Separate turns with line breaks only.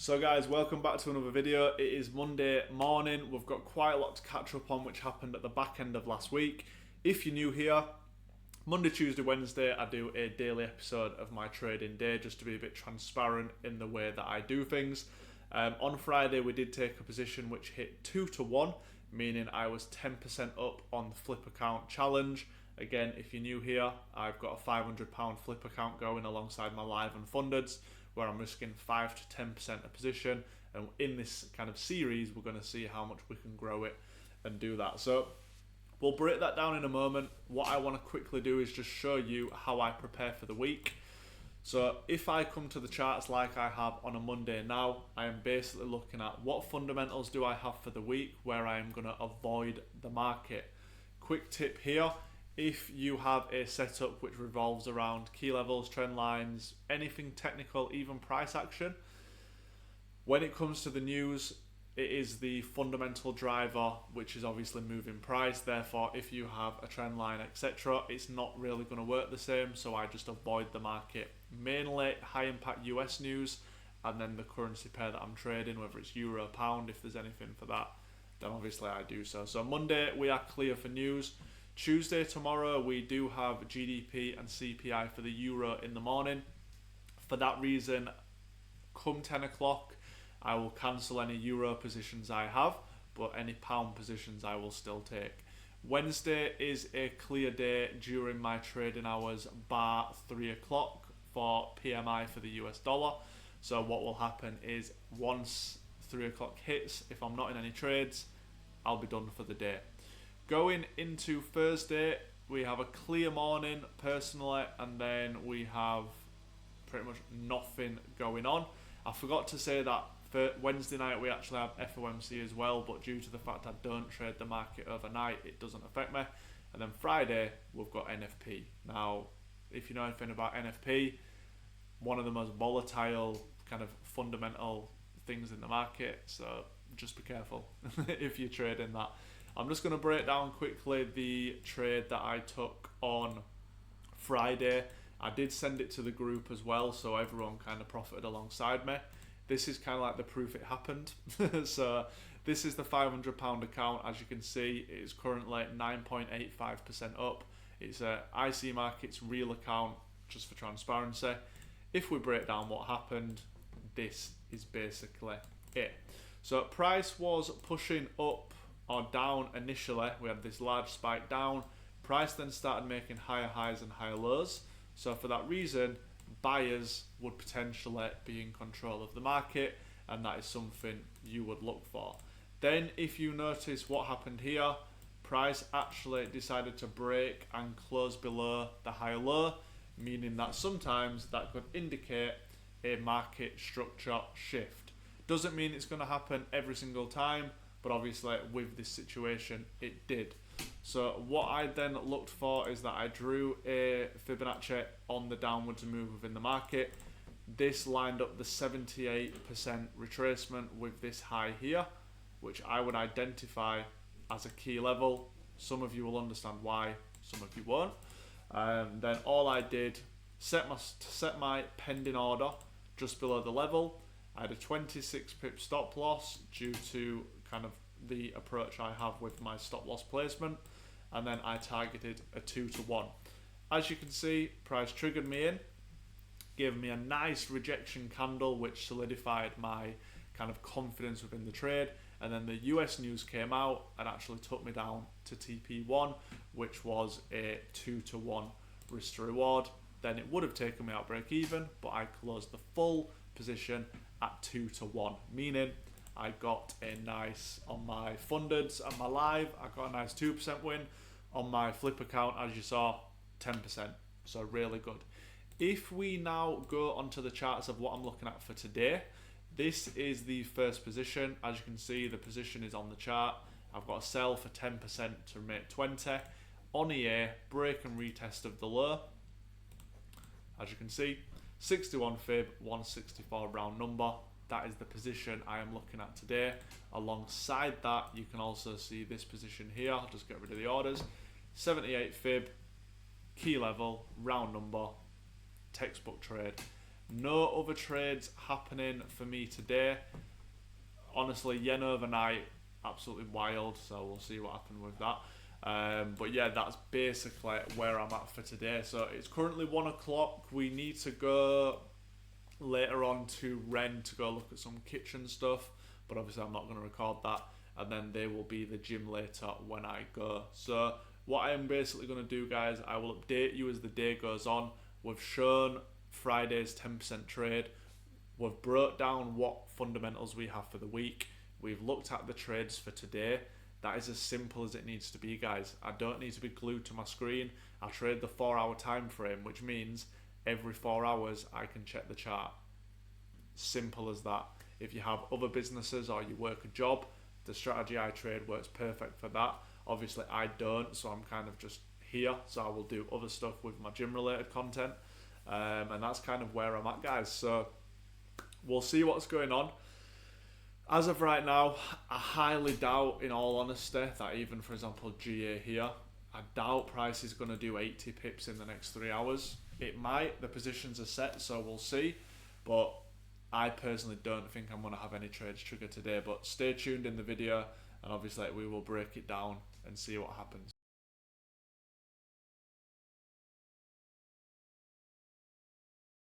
So guys, welcome back to another video. It is Monday morning. We've got quite a lot to catch up on which happened at the back end of last week. If you're new here, Monday, Tuesday, Wednesday I do a daily episode of my trading day just to be a bit transparent in the way that I do things. On Friday we did take a position which hit 2 to 1, meaning I was 10% up on the flip account challenge. Again, if you're new here, I've got a £500 flip account going alongside my live and fundeds, where I'm risking 5 to 10% a position, and in this kind of series we're going to see how much we can grow it and do that. So we'll break that down in a moment. What I want to quickly do is just show you how I prepare for the week. So if I come to the charts like I have on a Monday now, I am basically looking at what fundamentals do I have for the week where I am going to avoid the market. Quick tip here: if you have a setup which revolves around key levels, trend lines, anything technical, even price action, when it comes to the news, it is the fundamental driver which is obviously moving price. Therefore, if you have a trend line, etc., it's not really going to work the same, so I just avoid the market. Mainly high impact US news, and then the currency pair that I'm trading, whether it's euro, pound, if there's anything for that, then obviously I do so. So Monday we are clear for news. Tuesday, tomorrow, we do have GDP and CPI for the euro in the morning. For that reason, come 10 o'clock, I will cancel any euro positions I have, but any pound positions I will still take. Wednesday is a clear day during my trading hours, bar 3 o'clock for PMI for the US dollar. So what will happen is once 3 o'clock hits, if I'm not in any trades, I'll be done for the day. Going into Thursday, we have a clear morning personally, and then we have pretty much nothing going on. I forgot to say that for Wednesday night we actually have FOMC as well, but due to the fact I don't trade the market overnight, it doesn't affect me. And then Friday we've got NFP. Now, if you know anything about NFP, one of the most volatile kind of fundamental things in the market, so just be careful if you're trading that. I'm just going to break down quickly the trade that I took on Friday. I did send it to the group as well, so everyone kind of profited alongside me. This is kind of like the proof it happened. So this is the £500 account. As you can see, it is currently 9.85% up. It's a IC Markets real account, just for transparency. If we break down what happened, this is basically it. So price was pushing up or down initially. We had this large spike down. Price then started making higher highs and higher lows. So for that reason, buyers would potentially be in control of the market, and that is something you would look for. Then if you notice what happened here, price actually decided to break and close below the high low, meaning that sometimes that could indicate a market structure shift. Doesn't mean it's going to happen every single time, but obviously with this situation it did. So what I then looked for is that I drew a Fibonacci on the downwards move within the market. This lined up the 78% retracement with this high here, which I would identify as a key level. Some of you will understand why, some of you won't. Then all I did, set my pending order just below the level. I had a 26 pip stop loss due to kind of the approach I have with my stop loss placement, and then I targeted a 2 to 1. As you can see, price triggered me in, gave me a nice rejection candle which solidified my kind of confidence within the trade, and then the US news came out and actually took me down to TP1, which was a 2 to 1 risk to reward. Then it would have taken me out break even, but I closed the full position at 2 to 1, meaning I got a nice, on my fundeds and my live, I got a nice 2% win. On my flip account, as you saw, 10%, so really good. If we now go onto the charts of what I'm looking at for today, this is the first position. As you can see, the position is on the chart. I've got a sell for 10% to make 20. On EA, break and retest of the low. As you can see, 61 fib, 164 round number. That is the position I am looking at today. Alongside that, you can also see this position here. I'll just get rid of the orders. 78 fib, key level, round number, textbook trade. No other trades happening for me today. Honestly, yen overnight, absolutely wild, so we'll see what happens with that. But yeah, that's basically where I'm at for today. So it's currently 1 o'clock. We need to go later on to Ren to go look at some kitchen stuff, but obviously I'm not going to record that, and then they will be the gym later when I go. So what I am basically going to do, guys, I will update you as the day goes on. We've shown Friday's 10% trade. We've broke down what fundamentals we have for the week. We've looked at the trades for today. That is as simple as it needs to be, guys. I don't need to be glued to my screen. I trade the 4-hour time frame, which means every 4 hours I can check the chart. Simple as that. If you have other businesses or you work a job, the strategy I trade works perfect for that. Obviously I don't, so I'm kind of just here, so I will do other stuff with my gym related content, and that's kind of where I'm at, guys. So we'll see what's going on. As of right now, I highly doubt, in all honesty, that even, for example, GA here, I doubt price is going to do 80 pips in the next 3 hours. It might, the positions are set, so we'll see, but I personally don't think I'm going to have any trades trigger today. But stay tuned in the video, and obviously we will break it down and see what happens.